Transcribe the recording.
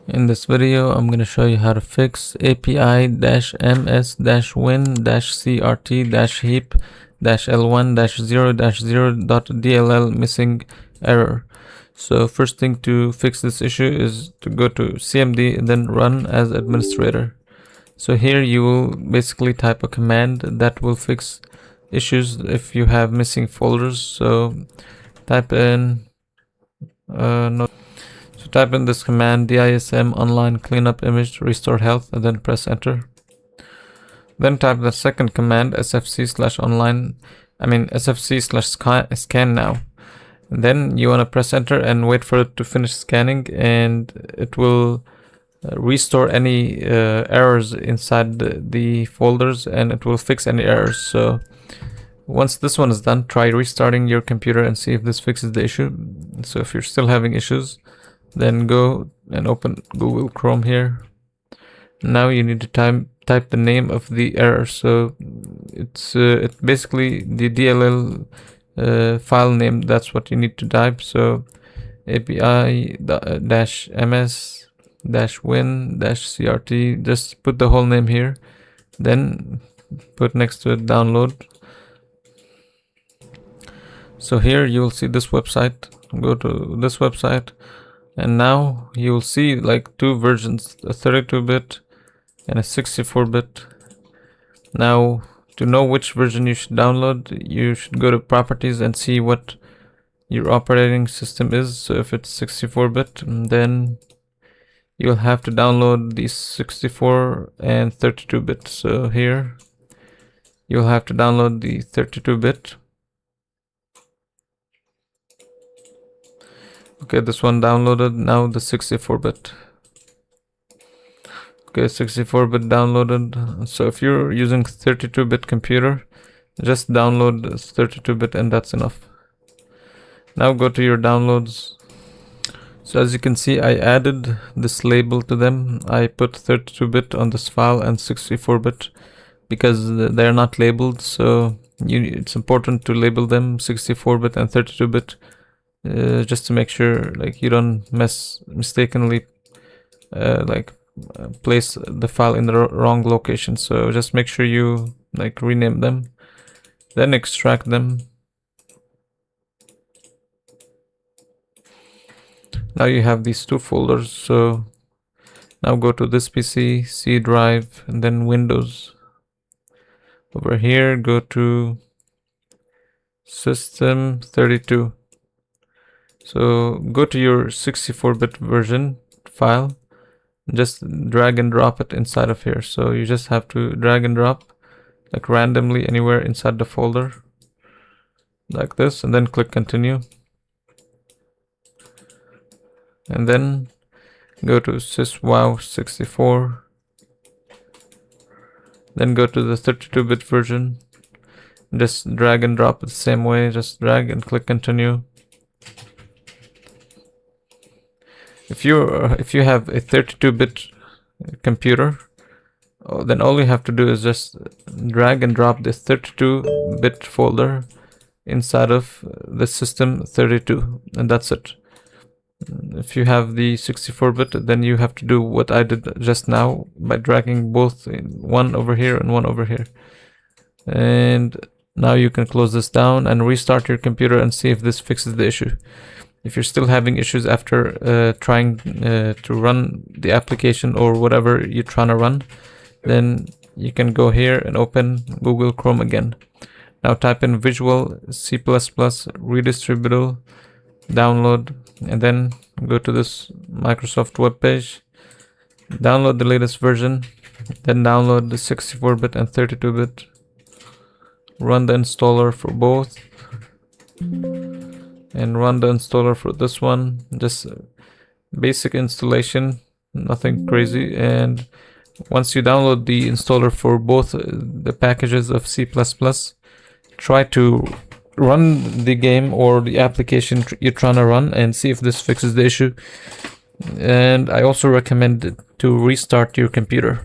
In this video, I'm going to show you how to fix api-ms-win-crt-heap-l1-0-0.dll missing error. So first thing to fix this issue is to go to cmd and then run as administrator. So here you will basically type a command that will fix issues if you have missing folders. So type in type in this command dism online cleanup image restore health and then press enter. Then type the second command sfc/scan now. And then you want to press enter and wait for it to finish scanning, and it will restore any errors inside the folders, and it will fix any errors. So once this one is done, try restarting your computer and see if this fixes the issue. So if you're still having issues, then go and open Google Chrome here. Now you need to type the name of the error. So it's basically the DLL file name. That's what you need to type. So api-ms-win-crt. Just put the whole name here. Then put next to it download. So here you will see this website. Go to this website. And now you will see like two versions, a 32-bit and a 64-bit. Now to know which version you should download, you should go to properties and see what your operating system is. So if it's 64-bit, then you'll have to download the 64 and 32-bit. So here you'll have to download the 32-bit. Okay, this one downloaded. Now the 64-bit. Okay, 64-bit downloaded. So if you're using 32-bit computer, just download 32-bit and that's enough. Now go to your downloads. So as you can see, I added this label to them. I put 32-bit on this file and 64-bit because they're not labeled. So it's important to label them 64-bit and 32-bit. Just to make sure like you don't mistakenly place the file in the wrong location. So just make sure you like rename them, then extract them. Now you have these two folders. So now go to this PC, C drive, and then Windows. Over here go to System 32. So go to your 64-bit version file, just drag and drop it inside of here. So you just have to drag and drop like randomly anywhere inside the folder like this, and then click continue. And then go to syswow64, then go to the 32-bit version, just drag and drop it the same way, just drag and click continue. If you have a 32-bit computer, then all you have to do is just drag and drop this 32-bit folder inside of the system 32, and that's it. If you have the 64-bit, then you have to do what I did just now by dragging both one over here and one over here. And now you can close this down and restart your computer and see if this fixes the issue. If you're still having issues after trying to run the application or whatever you're trying to run, then you can go here and open Google Chrome again. Now type in Visual C++ redistributable download, and then go to this Microsoft web page, download the latest version, then download the 64-bit and 32-bit, run the installer for both, and run the installer for this one. Just basic installation, nothing crazy. And once you download the installer for both the packages of C++, try to run the game or the application you're trying to run and see if this fixes the issue. And I also recommend to restart your computer.